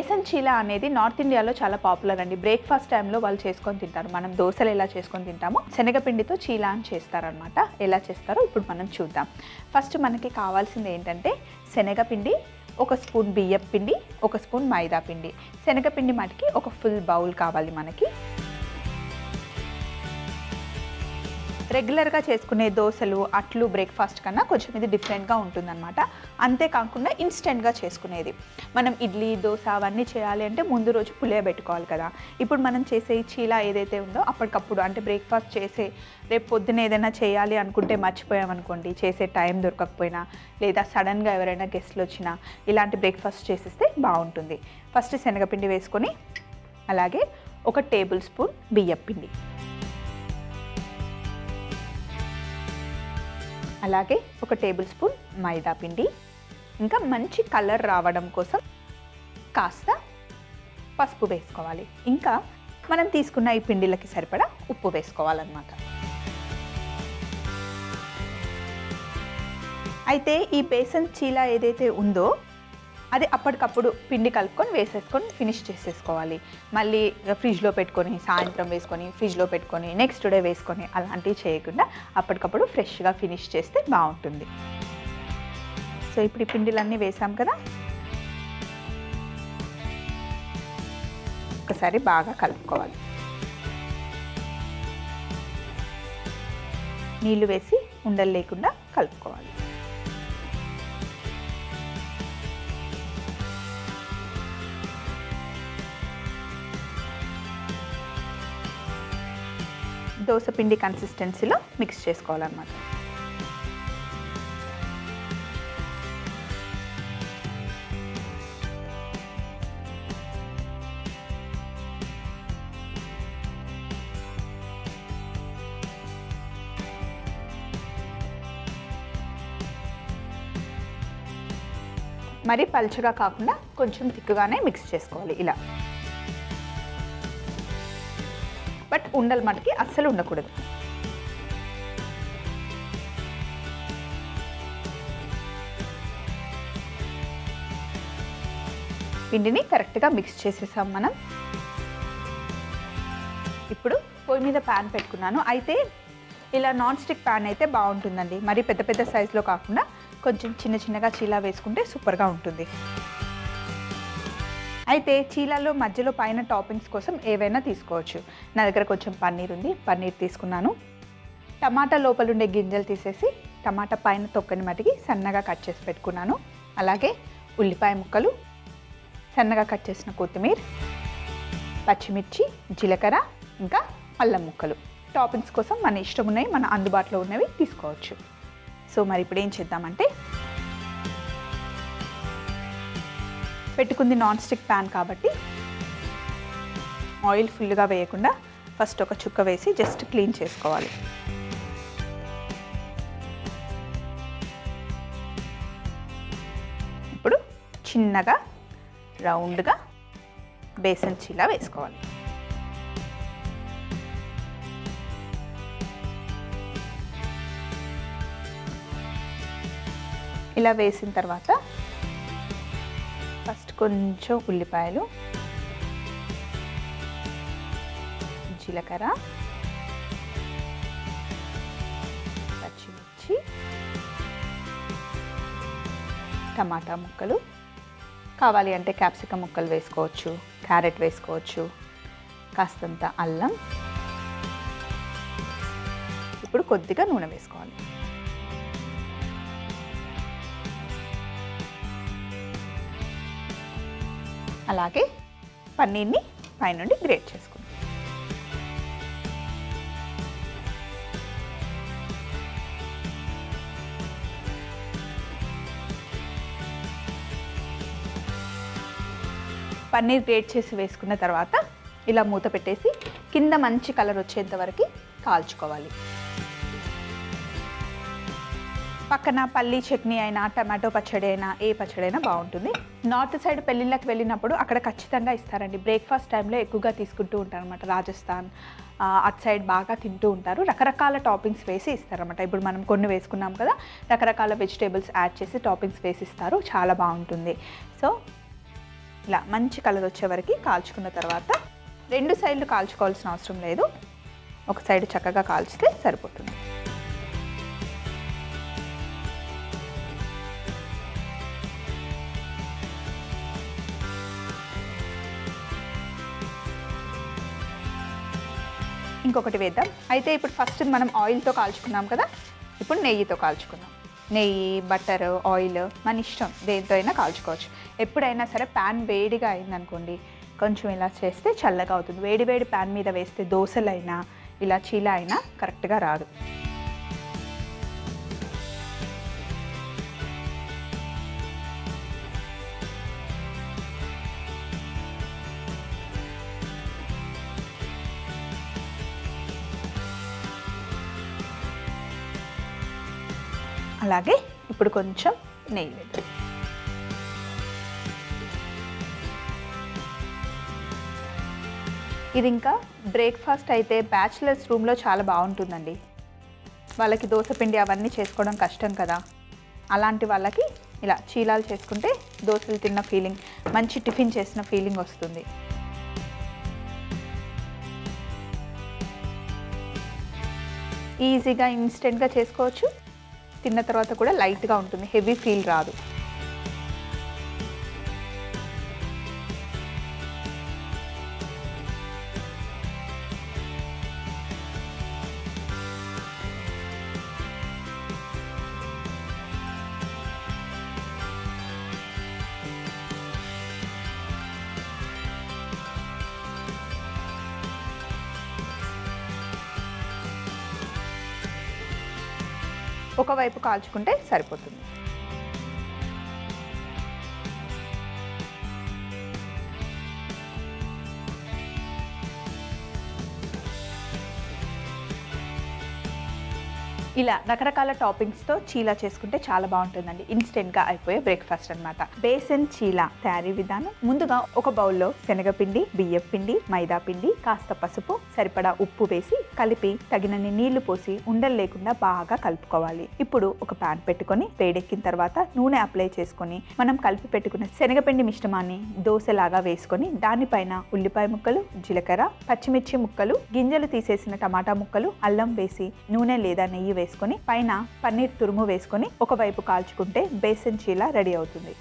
బేసన్ చీలా అనేది నార్త్ ఇండియాలో చాలా పాపులర్ అండి. బ్రేక్ఫాస్ట్ టైంలో వాళ్ళు చేసుకొని తింటారు. మనం దోశలు ఎలా చేసుకొని తింటామో శనగపిండితో చీలా అని చేస్తారనమాట. ఎలా చేస్తారో ఇప్పుడు మనం చూద్దాం. ఫస్ట్ మనకి కావాల్సింది ఏంటంటే శనగపిండి, 1 స్పూన్ బియ్యం పిండి, 1 స్పూన్ మైదా పిండి. శనగపిండి మటుకి ఒక ఫుల్ బౌల్ కావాలి మనకి. రెగ్యులర్గా చేసుకునే దోశలు, అట్లు బ్రేక్ఫాస్ట్ కన్నా కొంచెం ఇది డిఫరెంట్గా ఉంటుందన్నమాట. అంతేకాకుండా ఇన్స్టెంట్గా చేసుకునేది. మనం ఇడ్లీ, దోశ అవన్నీ చేయాలి అంటే ముందు రోజు పులియబెట్టుకోవాలి కదా. ఇప్పుడు మనం చేసే ఈ చీలా ఏదైతే ఉందో అప్పటికప్పుడు అంటే బ్రేక్ఫాస్ట్ చేసే రేపు పొద్దున ఏదైనా చేయాలి అనుకుంటే మర్చిపోయామనుకోండి, చేసే టైం దొరకకపోయినా లేదా సడన్గా ఎవరైనా గెస్ట్లు వచ్చినా ఇలాంటి బ్రేక్ఫాస్ట్ చేసేస్తే బాగుంటుంది. ఫస్ట్ శనగపిండి వేసుకొని అలాగే 1 టేబుల్ స్పూన్ బియ్యం పిండి, అలాగే 1 టేబుల్ స్పూన్ మైదా పిండి, ఇంకా మంచి కలర్ రావడం కోసం కాస్త పసుపు వేసుకోవాలి. ఇంకా మనం తీసుకున్న ఈ పిండిలకి సరిపడా ఉప్పు వేసుకోవాలన్నమాట. అయితే ఈ బేసన్ చీలా ఏదైతే ఉందో అది అప్పటికప్పుడు పిండి కలుపుకొని వేసేసుకొని ఫినిష్ చేసేసుకోవాలి. మళ్ళీ ఫ్రిడ్జ్లో పెట్టుకొని సాయంత్రం వేసుకొని ఫ్రిడ్జ్లో పెట్టుకొని నెక్స్ట్ డే వేసుకొని అలాంటివి చేయకుండా అప్పటికప్పుడు ఫ్రెష్గా ఫినిష్ చేస్తే బాగుంటుంది. సో ఇప్పుడు ఈ పిండిలన్నీ వేసాం కదా, ఒకసారి బాగా కలుపుకోవాలి. నీళ్ళు వేసి ఉండలు లేకుండా కలుపుకోవాలి. దోశ పిండి కన్సిస్టెన్సీలో మిక్స్ చేసుకోవాలన్నమాట. మరి పల్చగా కాకుండా కొంచెం తిక్కుగానే మిక్స్ చేసుకోవాలి ఇలా. బట్ ఉండలు మటుకి అస్సలు ఉండకూడదు. పిండిని కరెక్ట్గా మిక్స్ చేసేసాం మనం. ఇప్పుడు పొయ్యి మీద ప్యాన్ పెట్టుకున్నాను. అయితే ఇలా నాన్ స్టిక్ ప్యాన్ అయితే బాగుంటుందండి. మరి పెద్ద పెద్ద సైజులో కాకుండా కొంచెం చిన్న చిన్నగా చీలా వేసుకుంటే సూపర్గా ఉంటుంది. అయితే చీలాలో మధ్యలో పైన టాపింగ్స్ కోసం ఏవైనా తీసుకోవచ్చు. నా దగ్గర కొంచెం పన్నీర్ ఉంది, పన్నీర్ తీసుకున్నాను. టమాటా లోపల ఉండే గింజలు తీసేసి టమాటా పైన తొక్కని మటుకి సన్నగా కట్ చేసి పెట్టుకున్నాను. అలాగే ఉల్లిపాయ ముక్కలు, సన్నగా కట్ చేసిన కొత్తిమీర, పచ్చిమిర్చి, జీలకర్ర, ఇంకా అల్లం ముక్కలు. టాపింగ్స్ కోసం మన ఇష్టం ఉన్నవి, మన అందుబాటులో ఉన్నవి తీసుకోవచ్చు. సో మరి ఇప్పుడు ఏం చేద్దామంటే, పెట్టుకుంది నాన్ స్టిక్ ప్యాన్ కాబట్టి ఆయిల్ ఫుల్గా వేయకుండా ఫస్ట్ ఒక చుక్క వేసి జస్ట్ క్లీన్ చేసుకోవాలి. ఇప్పుడు చిన్నగా రౌండ్గా బేసన్ చీలా వేసుకోవాలి. ఇలా వేసిన తర్వాత ఫస్ట్ కొంచెం ఉల్లిపాయలు, జీలకర్ర, పచ్చిమిర్చి, టమాటా ముక్కలు, కావాలి అంటే క్యాప్సికమ్ ముక్కలు వేసుకోవచ్చు, క్యారెట్ వేసుకోవచ్చు, కాస్తంత అల్లం. ఇప్పుడు కొద్దిగా నూనె వేసుకోవాలి. అలాగే పన్నీర్ని పైనుండి గ్రేట్ చేసుకుందాం. పన్నీర్ గ్రేట్ చేసి వేసుకున్న తర్వాత ఇలా మూత పెట్టేసి కింద మంచి కలర్ వచ్చేంత వరకు కాల్చుకోవాలి. పక్కన పల్లి చట్నీ అయినా టమాటో పచ్చడి అయినా ఏ పచ్చడి అయినా బాగుంటుంది. నార్త్ సైడ్ పెళ్ళిళ్ళకి వెళ్ళినప్పుడు అక్కడ ఖచ్చితంగా ఇస్తారండి. బ్రేక్ఫాస్ట్ టైంలో ఎక్కువగా తీసుకుంటూ ఉంటారు అనమాట. రాజస్థాన్ అటు సైడ్ బాగా తింటూ ఉంటారు. రకరకాల టాపింగ్స్ వేసి ఇస్తారన్నమాట. ఇప్పుడు మనం కొన్ని వేసుకున్నాం కదా, రకరకాల వెజిటేబుల్స్ యాడ్ చేసి టాపింగ్స్ వేసి ఇస్తారు. చాలా బాగుంటుంది. సో ఇలా మంచి కలర్ వచ్చే వరకు కాల్చుకున్న తర్వాత 2 సైడ్లు కాల్చుకోవాల్సిన అవసరం లేదు, ఒక సైడ్ చక్కగా కాల్చితే సరిపోతుంది. ఇంకొకటి వేద్దాం. అయితే ఇప్పుడు ఫస్ట్ మనం ఆయిల్తో కాల్చుకున్నాం కదా, ఇప్పుడు నెయ్యితో కాల్చుకుందాం. నెయ్యి, బటర్, ఆయిల్ మన ఇష్టం, దేంతో అయినా కాల్చుకోవచ్చు. ఎప్పుడైనా సరే ప్యాన్ వేడిగా అయిందనుకోండి, కొంచెం ఇలా చేస్తే చల్లగా అవుతుంది. వేడి వేడి ప్యాన్ మీద వేస్తే దోశలైనా ఇలా చీలా అయినా కరెక్ట్గా రాదు. అలాగే ఇప్పుడు కొంచెం నెయ్యి వేద్దాం. ఇది ఇంకా బ్రేక్ఫాస్ట్ అయితే బ్యాచిలర్స్ రూమ్లో చాలా బాగుంటుందండి. వాళ్ళకి దోశ పిండి అవన్నీ చేసుకోవడం కష్టం కదా, అలాంటి వాళ్ళకి ఇలా చీలాలు చేసుకుంటే దోశలు తిన్న ఫీలింగ్, మంచి టిఫిన్ చేసిన ఫీలింగ్ వస్తుంది. ఈజీగా ఇన్స్టెంట్గా చేసుకోవచ్చు, తిన్న తర్వాత కూడా లైట్గా ఉంటుంది, హెవీ ఫీల్ రాదు. ఒకవైపు కాల్చుకుంటే సరిపోతుంది. ఇలా రకరకాల టాపింగ్స్తో చీలా చేసుకుంటే చాలా బాగుంటుందండి. ఇన్స్టెంట్గా అయిపోయే బ్రేక్ఫాస్ట్ అనమాట. బేసన్ చీలా తయారీ విధానం: ముందుగా ఒక బౌల్లో శనగపిండి, బియ్యం పిండి, మైదా పిండి, కాస్త పసుపు, సరిపడా ఉప్పు వేసి కలిపి తగినన్ని నీళ్లు పోసి ఉండలు లేకుండా బాగా కలుపుకోవాలి. ఇప్పుడు ఒక ప్యాన్ పెట్టుకొని వేడెక్కిన తర్వాత నూనె అప్లై చేసుకొని మనం కలిపి పెట్టుకున్న శనగపిండి మిశ్రమాన్ని దోశలాగా వేసుకొని దానిపైన ఉల్లిపాయ ముక్కలు, జీలకర్ర, పచ్చిమిర్చి ముక్కలు, గింజలు తీసేసిన టమాటా ముక్కలు, అల్లం వేసి నూనె లేదా నెయ్యి వేసుకొని పైన పన్నీర్ తురుము వేసుకొని ఒకవైపు కాల్చుకుంటే బేసన్ చీలా రెడీ అవుతుంది.